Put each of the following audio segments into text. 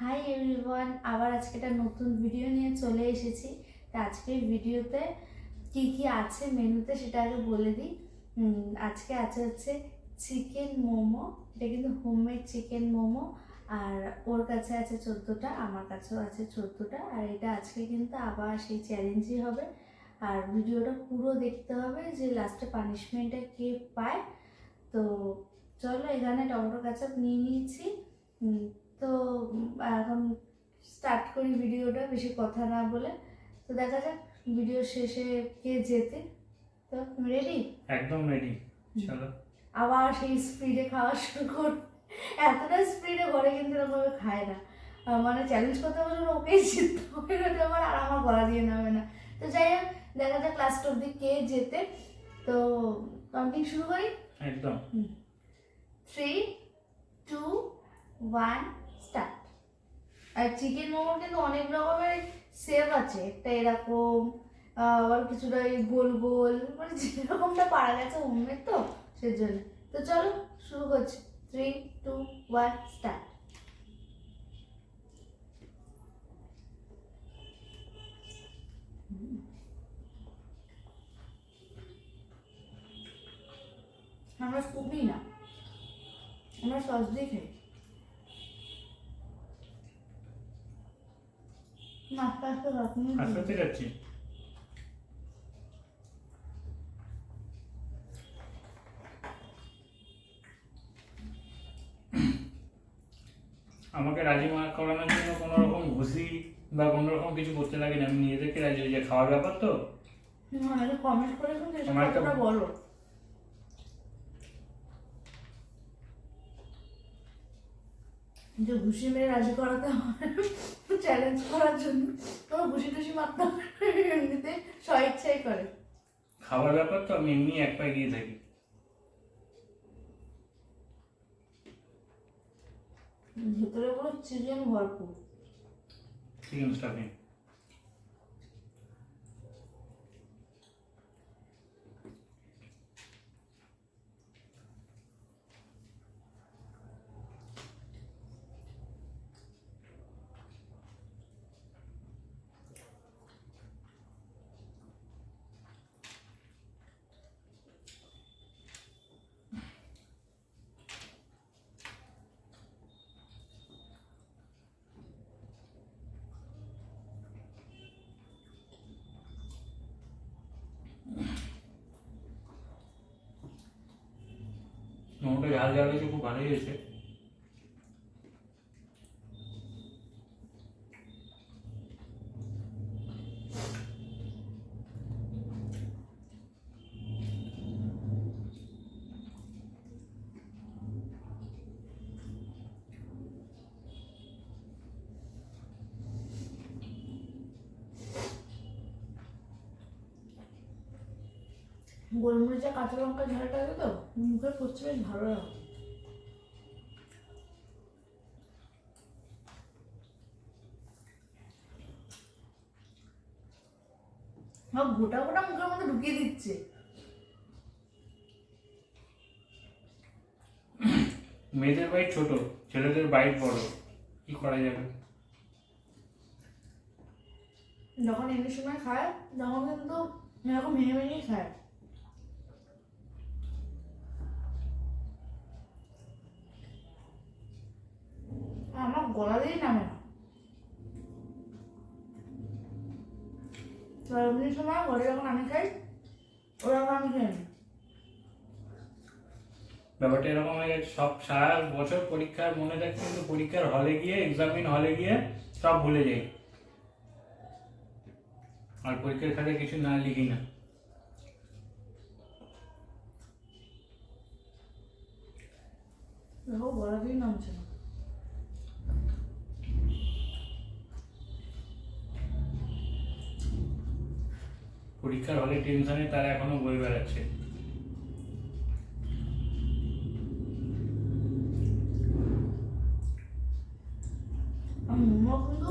Hi everyone, আবার আজকে একটা নতুন ভিডিও নিয়ে চলে এসেছি। তো আজকের ভিডিওতে কি কি আছে মেনুতে সেটা আগে বলে দিই। আজকে হচ্ছে চিকেন মোমো। এটা কিন্তু হোমমেড চিকেন মোমো। আর ওর কাছে আছে 14টা, আমার কাছেও আছে 14টা। আর এটা আজকে কিন্তু আবার সেই চ্যালেঞ্জই হবে। আর ভিডিওটা পুরো দেখতে হবে যে লাস্টে পানিশমেন্টটা কে পায়। তো চলো, এখানে টমেটো কেচাপ নিয়ে নিয়েছি। তো এখন স্টার্ট করি ভিডিওটা, বেশি কথা না বলে। তো দেখা যাক ভিডিও শেষে কে জেতে। তো রেডি? একদম রেডি, চলো। আবার সেই স্পিডে খাওয়া শুরু কর। এতটা স্পিডে ঘরে কিন্তু এরকমভাবে খায় না। মানে চ্যালেঞ্জ করতে বলে ওকেই জিততে হবে, আর আমার গলা দিয়ে নামে না। তো যাই হোক, দেখা যাক লাস্ট অব্দি কে জেতে। তো কাউন্টিং শুরু করি। একদম 3, 2, 1 স্টার্ট। আর চিকেন মোমোর কিন্তু অনেক রকমের শেপ আছে, একটা এরকম, আবার কিছুটা এই গোল গোল, মানে যেরকমটা পারা গেছে হোমমেড তো সেজন্য। তো চলো শুরু করছি। 3, 2, 1 স্টার্ট। আমরা খুবই না, আমরা সস দিয়ে খাই। আস্তে আস্তে আস্তে আস্তে যাচ্ছি। আমাকে রাজি করানোর জন্য কোনো রকম ঘুষি বা কোনো রকম কিছু করতে লাগে না, আমি নিজেদেরকে রাজি হয়ে যাই। খাওয়ার ব্যাপার তো। কমেন্ট করে কিন্তু আমার একটা কতটা বলো যে ঘুষি মেরে রাজি করাতে হবে চ্যালেঞ্জ করার জন্য। তোমার ঘুষি টুসি মারতে হবে, এমনিতে স্বইচ্ছাই করে। খাওয়ার ব্যাপার তো, আমি এমনি এক পায়ে গিয়ে থাকি। ভেতরে পুরো চিকেন ভরপুর। Chicken stuffing. মোমোটা ঝাল ঝাল হয়েছে, খুব ভালোই হয়েছে। গোলমরিচা কাঁচা লঙ্কা ঝালটা আছে তো মুখে পড়ছে, বেশ ভালো লাগে। সব গোটা গোটা মুখের মধ্যে ঢুকিয়ে দিচ্ছে। মেয়েদের বাইট ছোট, ছেলেদের বাইট বড়, কি করা যাবে। যখন এমনি সময় খায় তখন কিন্তু এরকম ভেঙে ভেঙেই খায়। আমার গলা দিয়েই নামে না। তো এমনি সময় ঘরে যখন আমি খাই ওরকম আমি খাই না। ব্যাপারটা এরকম হয়ে গেছে, সব সারা বছর পরীক্ষার মনে থাকে, কিন্তু পরীক্ষার হলে গিয়ে, এক্সামিন হলে গিয়ে সব ভুলে যাই। আর পরীক্ষার খাতায় কিছু না লিখি না। দেখো গলা দিয়েই নামছে না। পরীক্ষার হলে টেনশনে তারা এখনো বই বেড়াচ্ছে। মোমো কিন্তু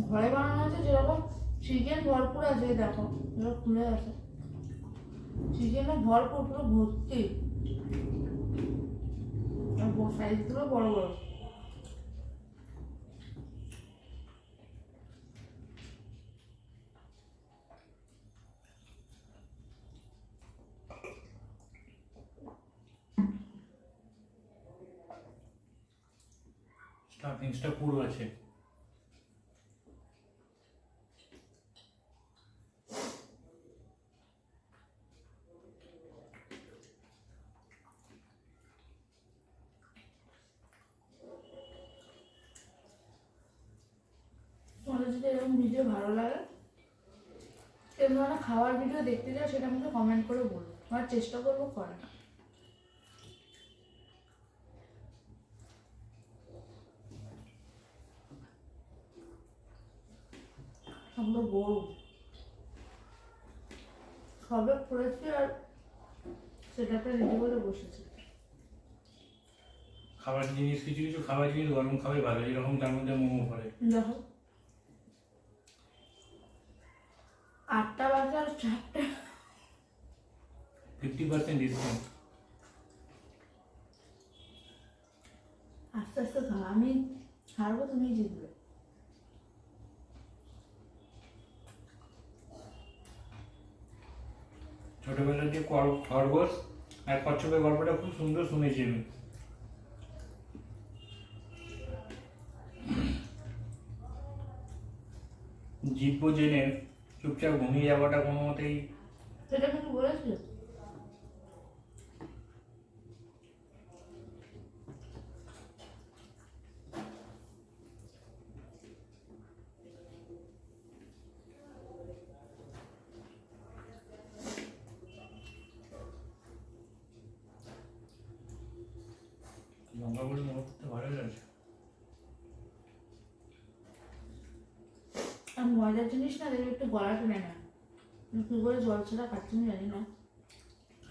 ঘরে বানানো হয়েছে, যেরকম চিকেন ভরপুর আছে, দেখো এগুলো খুলে আছে, চিকেনে ভরপুর পুরো ভর্তি। সাইজগুলো বড় বড়। স্টাফিংসটা পুরো আছে। তোমাদের যদি এরকম ভিডিও ভালো লাগে, এরকম ধরনের খাওয়ার ভিডিও দেখতে চাও, সেটা আমাকে কমেন্ট করে বলবো, আমার চেষ্টা করবো করার। আমরা গরু সবে করেছি আর সেটাতে রেডি করে বসেছি। খাবার জিনিস কিছু কিছু খাবার জিনিস গরম খাবে ভালো, যেরকম তার মধ্যে মোমো পড়ে। দেখো 8টা বাজে আর 4টে। 50% ডিসকাউন্ট। আস্তে আস্তে খাও, আমি হারবো, তুমি জিতবে। ছোটবেলা দিয়ে খরগোশ আর কচ্ছপের গল্পটা খুব সুন্দর শুনেছি আমি। জীব্য জেনে চুপচাপ ঘুমিয়ে যাওয়াটা কোনো মতেই সেটা কিন্তু বলেছিল। লঙ্কা বলে মনে করতে ভালো লাগছে। আর ময়দার জিনিস না দেখবে একটু গলা টেনে না, কি করে জল ছাড়া খাচ্ছি আমি জানি না।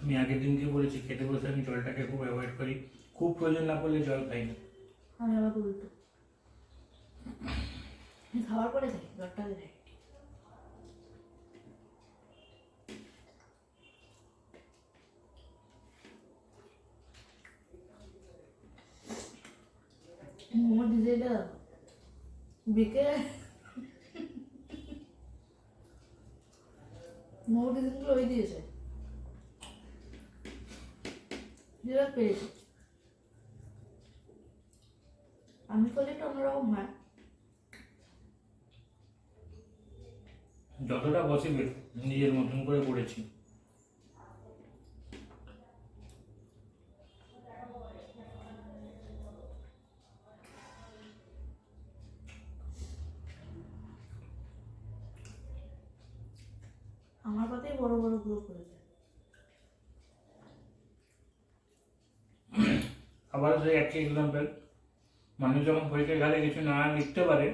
আমি আগের দিনকে বলেছি খেতে বসে আমি জলটাকে খুব অ্যাভয়েড করি, খুব প্রয়োজন না পড়লে জল খাই না। আমি আবার উল্টো, আমি খাওয়ার পরে খাই, জলটা খাই। মোমো ডিজাইনটা বেঁকে মোমো ডিজাইনগুলো ওই দিয়েছে, যেটা পেয়েছি। আমি করলে একটু অন্যরকম হয়। যতটা পসিবল নিজের মতন করে করেছি। আমার পাতেই বড় বড় গুলো করেছে। আবার সেই একই এক্সাম্পল, মানুষ যখন পরীক্ষার ঘালে কিছু না লিখতে পারে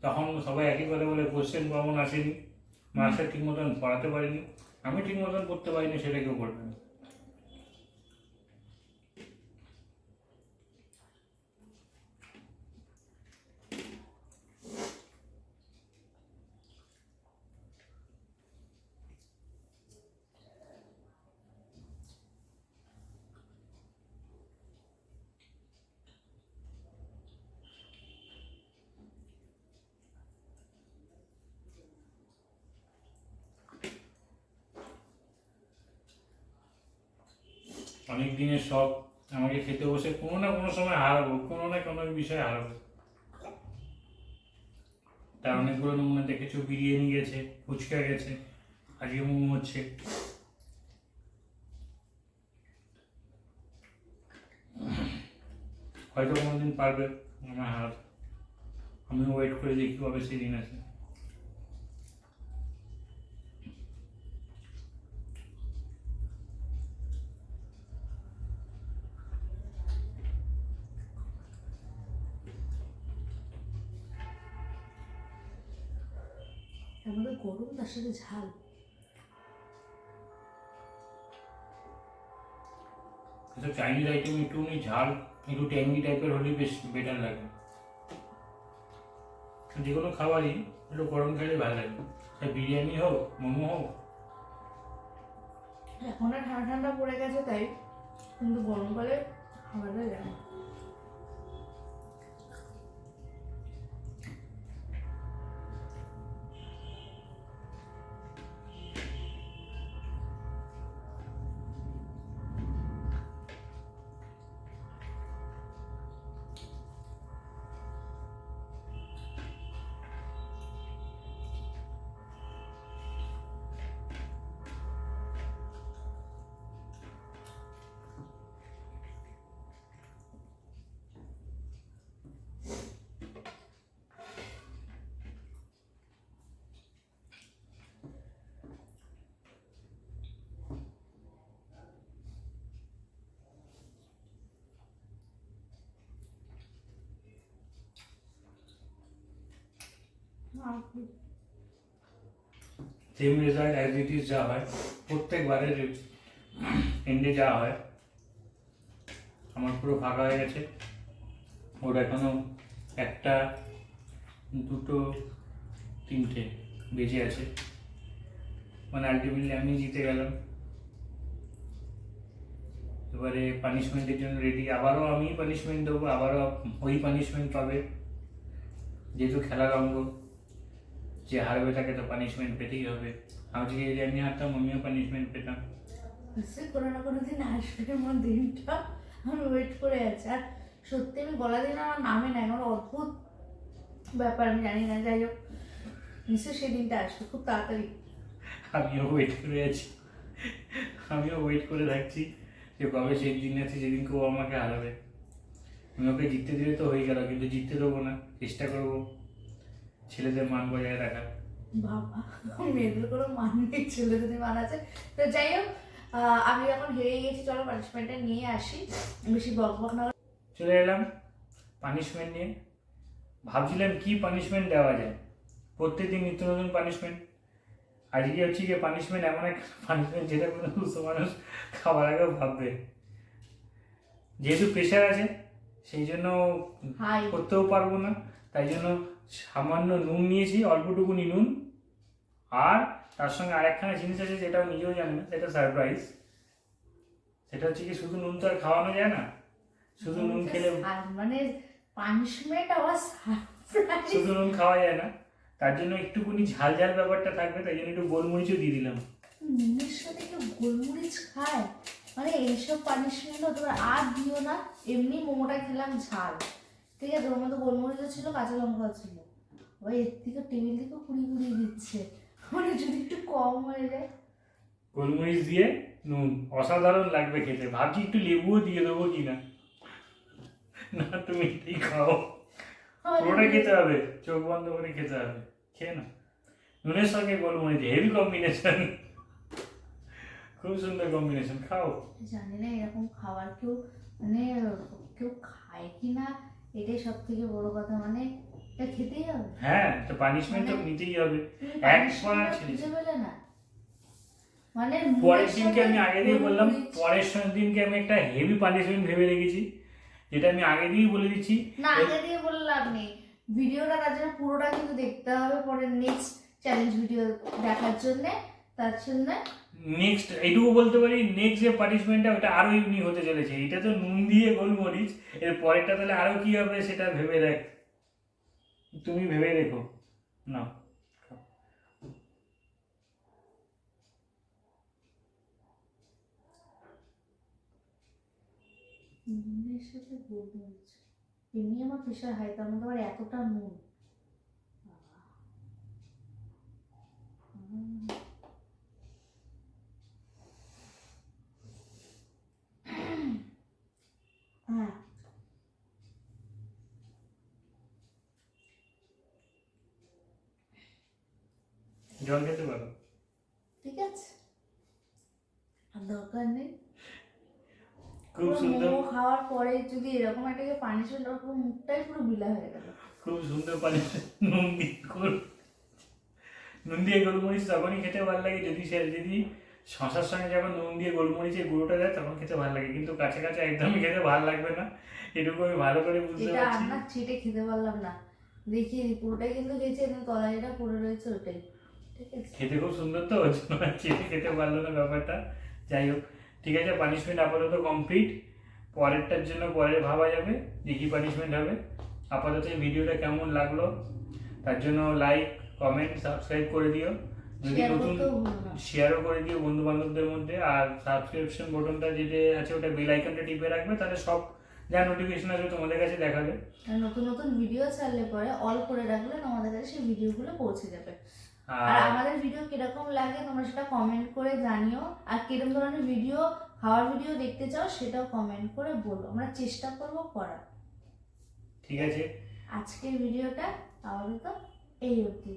তখন সবাই একই কথা বলে কোশ্চেন কমন আসেনি, মাস্টার ঠিক মতন পড়াতে পারিনি, আমি ঠিক মতন পড়তে পারিনি, সেটা কেউ করবে না। অনেক দিনের শখ, আমাকে খেতে বসে কোনো না কোনো সময় হারাবো, কোনো না কোনো বিষয়ে হারাবো। তার অনেকগুলো নমুনা দেখেছো, বিরিয়ানি গেছে, ফুচকা গেছে, আজকে মোমো হচ্ছে। হয়তো কোনোদিন পারবে আমার হার, আমি ওয়েট করে দেখি কবে সেদিন আছে। আমাদের গরম, তার সাথে ঝাল। এসব চাইনিজ আইটেম একটুখানি ঝাল, একটু ট্যাঙ্গি টাইপের হলে বেশ বেটার লাগে। যে কোনো খাবারই একটু গরম খেলে ভালো লাগে, সে বিরিয়ানি হোক, মোমো হোক। এখন আর ঠান্ডা ঠান্ডা পড়ে গেছে তাই, কিন্তু গরমকালে খাবারটা যায় না। Same result as it is যা হয় প্রত্যেকবারের এন্ডে যা হয়। আমার পুরো ফাঁকা হয়ে গেছে, ওর এখনো 1টা 2টো 3টে বেঁচে আছে, মানে আলটিমেটলি আমি জিতে গেলাম। এবারে পানিশমেন্টের জন্য রেডি, আবারও আমি পানিশমেন্ট দেবো, আবারও ওই পানিশমেন্ট পাবে, যেহেতু খেলার অঙ্গ, যে হারবে তাকে তো পানিশমেন্ট পেতেই হবে। আজকে যদি আমি হারতাম আমিও পানিশমেন্ট পেতাম। নিশ্চয়ই কোনো না কোনো দিন আসবে আমার দিনটা, আমি ওয়েট করে আছি। আর সত্যি আমি গলা দিন আমার নামে না, আমার অদ্ভুত ব্যাপার, আমি জানি না, যাই হোক নিশ্চয়ই সেই দিনটা আসবে খুব তাড়াতাড়ি। আমিও ওয়েট করে আছি, আমিও ওয়েট করে থাকছি যে কবে সেই দিন আছে যেদিন কেউ আমাকে হারাবে। আমি ওকে জিততে দিলে তো হয়ে গেল, কিন্তু জিততে দেবো না, চেষ্টা করবো ছেলেদের মান বজায় রাখার। বাবা, মেয়েদের কোনো মান নেই, ছেলেদের মান আছে। তো যাই হোক, আমি এখন হেরে গেছি, চলো পানিশমেন্টটা নিয়ে আসি, বেশি বকবক না। চলে এলাম পানিশমেন্ট নিয়ে। ভাবছিলাম কি পানিশমেন্ট দেওয়া যায়, প্রত্যেকদিন নিত্য নতুন পানিশমেন্ট। আজকে হচ্ছে গিয়ে পানিশমেন্ট, এমন এক পানিশমেন্ট যেটা কোনো সুস্থ মানুষ খাবার আগেও ভাববে। যেহেতু প্রেশার আছে সেই জন্য করতেও পারবো না, তাই জন্য সামান্য নুন নিয়েছি, অল্পটুকুনি নুন, আর তার সঙ্গে আরেকখানা জিনিস আছে যেটাও নিজেও জানি না, সেটা সারপ্রাইজ। সেটা হচ্ছে কি, শুধু নুন তো আর খাওয়ানো যায় না, শুধু নুন খেলে মানে পানিশমেন্ট আবার সারপ্রাইজ, শুধু নুন খাওয়া যায় না, তার জন্য একটুকুনি ঝাল ঝাল ব্যাপারটা থাকবে, তাই জন্য একটু গোলমরিচও দিয়ে দিলাম। নুনের সাথে কেউ গোলমরিচ খায়? মানে এইসব পানিশমেন্টও তোমরা আর দিও না। এমনি মোমোটা খেলাম ঝাল, ঠিক আছে, ওর মধ্যে গোলমরিচও ছিল, কাঁচা লঙ্কাও ছিল, ওই এর থেকে টেবিল থেকে কুড়িয়ে দিচ্ছে, মানে যদি একটু কম হয়ে যায়। গোলমরিচ দিয়ে নুন অসাধারণ লাগবে খেতে, ভাবছি একটু লেবুও দিয়ে দেবো কিনা। না তুমি এটাই খাও, পুরোটা খেতে হবে, চোখ বন্ধ করে খেতে হবে, খেয়ে না। নুনের সঙ্গে গোলমরিচ হেভি কম্বিনেশন, খুব সুন্দর কম্বিনেশন, খাও। জানি না এরকম খাবার কেউ মানে কেউ খায় কি না, এটাই সব থেকে বড় কথা, মানে এটা খেতেই হবে। হ্যাঁ, তো পানিশমেন্ট তো নিতেই হবে। একবার খুঁজে পেলে না, মানে পরের দিনকে আমি আগে দিয়ে বললাম, পরের দিনকে আমি একটা হেভি পানিশমেন্ট ভেবে রেখেছি, যেটা আমি আগে দিয়েই বলে দিচ্ছি। না, আগে দিয়ে বলে লাভ নেই, ভিডিওটা তার জন্য পুরোটা কিন্তু দেখতে হবে পরে নেক্সট চ্যালেঞ্জ ভিডিও দেখার জন্য। তার জন্য নেক্সট এইটুকু বলতে পারি, নেক্সট যে পানিশমেন্টটা ওটা আরো ইউনিক হতে চলেছে। এটা তো নুন দিয়ে গোলমরিচ, এর পরেরটা তাহলে আরো কি হবে সেটা ভেবে দেখ, তুমি ভেবে দেখো না। নুনের সাথে গোলমরিচ, এমনি আমার প্রেশার হাই, তার মধ্যে আবার এতটা নুন। হ্যাঁ, জল খেতে পারো, ঠিক আছে, আর দরকার নেই। খুব সুন্দর। মোমো খাওয়ার পরে যদি এরকম একটা পানিশমেন্ট, পুরো মুখটাই পুরো বিলা হয়ে গেল। খুব সুন্দর পানিশমেন্ট, নুন দিয়ে গোলমরিচ তখনই খেতে ভালো লাগে যদি শশার সঙ্গে যখন নুন দিয়ে গোলমরিচের গুঁড়োটা দেয় তখন খেতে ভালো লাগে, কিন্তু কাছে কাছে একদমই খেতে ভালো লাগবে না, এটুকু আমি ভালো করে বুঝতে এটা পারছি। আর না চেটে খেতে পারলাম না, দেখি পুরোটাই কিন্তু খেয়েছি, এবং তলায় যেটা পড়ে রয়েছে ওটাই, ঠিক আছে। খেতে খুব সুন্দর তো, ওই জন্য আর চেটে খেতে পারলো না ব্যাপারটা। যাই হোক, ঠিক আছে, পানিশমেন্ট আপাতত কমপ্লিট, পরেরটার জন্য পরে ভাবা যাবে যে কী পানিশমেন্ট হবে। আপাতত এই ভিডিওটা কেমন লাগলো তার জন্য লাইক, কমেন্ট, সাবস্ক্রাইব করে দিও, যদি নতুন শেয়ারও করে দিও বন্ধু বান্ধবদের মধ্যে, আর সাবস্ক্রিপশন বাটনটা যেটা আছে ওটা বেল আইকনটা টিপে রাখবে, তাহলে সব যা নোটিফিকেশন আসবে তোমাদের কাছে দেখাবে। আর নতুন নতুন ভিডিও ছাড়লে পরে অল করে রাখলে তোমাদের কাছে সেই ভিডিওগুলো পৌঁছে যাবে। আর আমাদের ভিডিও কিরকম লাগে তোমরা সেটা কমেন্ট করে জানিও, আর কিরকম ধরনের ভিডিও, খাওয়ার ভিডিও দেখতে চাও সেটাও কমেন্ট করে বলো, আমরা চেষ্টা করবো করার। ঠিক আছে, আজকের ভিডিওটা আপাতত এই অবধি।